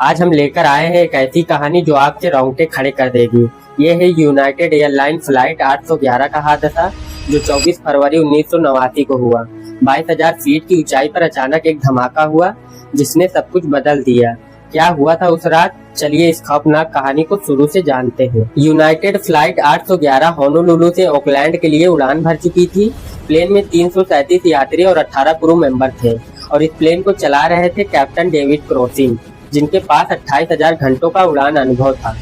आज हम लेकर आए हैं एक ऐसी कहानी जो आपके रोंगटे खड़े कर देगी। ये है यूनाइटेड एयरलाइन फ्लाइट 811 का हादसा जो 24 फरवरी 1989 को हुआ। 22,000 फीट की ऊंचाई पर अचानक एक धमाका हुआ जिसने सब कुछ बदल दिया। क्या हुआ था उस रात, चलिए इस खौफनाक कहानी को शुरू से जानते हैं। यूनाइटेड फ्लाइट 811 होनोलुलु से ऑकलैंड के लिए उड़ान भर चुकी थी। प्लेन में 337 यात्री और 18 क्रू मेंबर थे और इस प्लेन को चला रहे थे कैप्टन डेविड क्रॉसिन, जिनके पास 28,000 घंटों का उड़ान अनुभव था।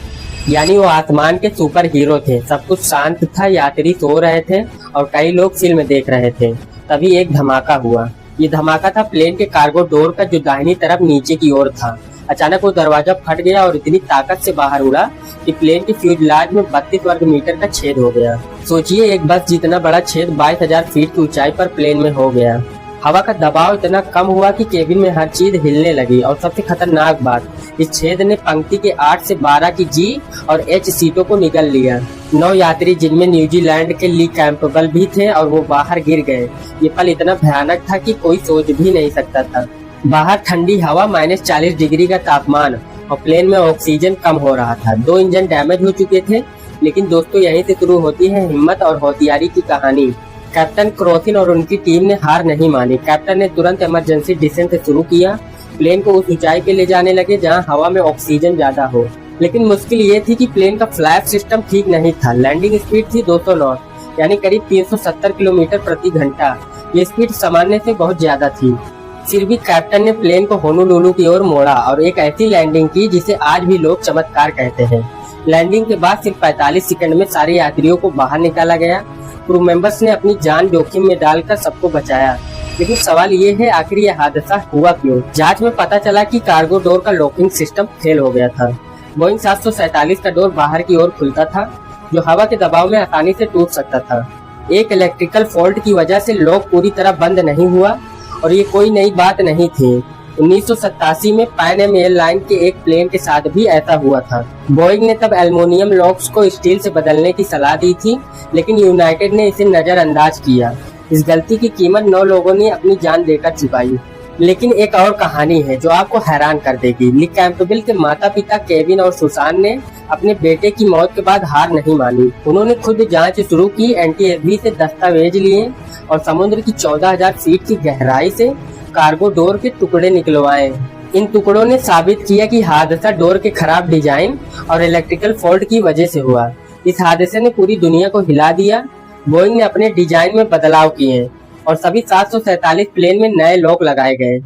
यानी वो आसमान के सुपर हीरो थे। सब कुछ शांत था, यात्री सो रहे थे और कई लोग फिल्म देख रहे थे। तभी एक धमाका हुआ। ये धमाका था प्लेन के कार्गो डोर का, जो दाहिनी तरफ नीचे की ओर था। अचानक वो दरवाजा फट गया और इतनी ताकत से बाहर उड़ा कि प्लेन के फ्यूजलाज में 32 वर्ग मीटर का छेद हो गया। सोचिए, एक बस जितना बड़ा छेद 22,000 फीट की ऊंचाई पर प्लेन में हो गया। हवा का दबाव इतना कम हुआ कि केबिन में हर चीज हिलने लगी और सबसे खतरनाक बात, इस छेद ने पंक्ति के 8 से 12 की जी और एच सीटों को निगल लिया। 9 यात्री, जिनमें न्यूजीलैंड के ली कैंपबेल भी थे, और वो बाहर गिर गए। ये पल इतना भयानक था कि कोई सोच भी नहीं सकता था। बाहर ठंडी हवा, -40 डिग्री का तापमान और प्लेन में ऑक्सीजन कम हो रहा था। 2 इंजन डैमेज हो चुके थे। लेकिन दोस्तों, यहीं से शुरू होती है हिम्मत और होशियारी की कहानी। कैप्टन क्रॉसिन और उनकी टीम ने हार नहीं मानी। कैप्टन ने तुरंत इमरजेंसी डिसेंट शुरू किया। प्लेन को उस ऊंचाई पे ले जाने लगे जहां हवा में ऑक्सीजन ज्यादा हो। लेकिन मुश्किल ये थी कि प्लेन का फ्लैप सिस्टम ठीक नहीं था। लैंडिंग स्पीड थी 200 नॉट, यानी करीब 370 किलोमीटर प्रति घंटा। ये स्पीड सामान्य से बहुत ज्यादा थी। फिर भी कैप्टन ने प्लेन को होनोलुलु की ओर मोड़ा और एक ऐसी लैंडिंग की जिसे आज भी लोग चमत्कार कहते हैं। लैंडिंग के बाद सिर्फ 45 सेकंड में सारे यात्रियों को बाहर निकाला गया। क्रू मेंबर्स ने अपनी जान जोखिम में डालकर सबको बचाया। लेकिन सवाल ये है, आखिर यह हादसा हुआ क्यों? जांच में पता चला कि कार्गो डोर का लॉकिंग सिस्टम फेल हो गया था। बोइंग 747 का डोर बाहर की ओर खुलता था, जो हवा के दबाव में आसानी से टूट सकता था। एक इलेक्ट्रिकल फॉल्ट की वजह से लॉक पूरी तरह बंद नहीं हुआ और ये कोई नई बात नहीं थी। 1987 में पैन एम एयरलाइन के एक प्लेन के साथ भी ऐसा हुआ था। बोइंग ने तब एल्युमिनियम लॉक्स को स्टील से बदलने की सलाह दी थी, लेकिन यूनाइटेड ने इसे नजरअंदाज किया। इस गलती की कीमत 9 लोगों ने अपनी जान देकर चुकाई। लेकिन एक और कहानी है जो आपको हैरान कर देगी। ली कैंपबेल के माता पिता केविन और सुसान ने अपने बेटे की मौत के बाद हार नहीं मानी। उन्होंने खुद जांच शुरू की, NTSB से दस्तावेज लिए और समुद्र की 14,000 फीट की गहराई से कार्गो डोर के टुकड़े निकलवाए। इन टुकड़ों ने साबित किया कि हादसा डोर के खराब डिजाइन और इलेक्ट्रिकल फॉल्ट की वजह से हुआ। इस हादसे ने पूरी दुनिया को हिला दिया। बोइंग ने अपने डिजाइन में बदलाव किए और सभी 747 प्लेन में नए लॉक लगाए गए।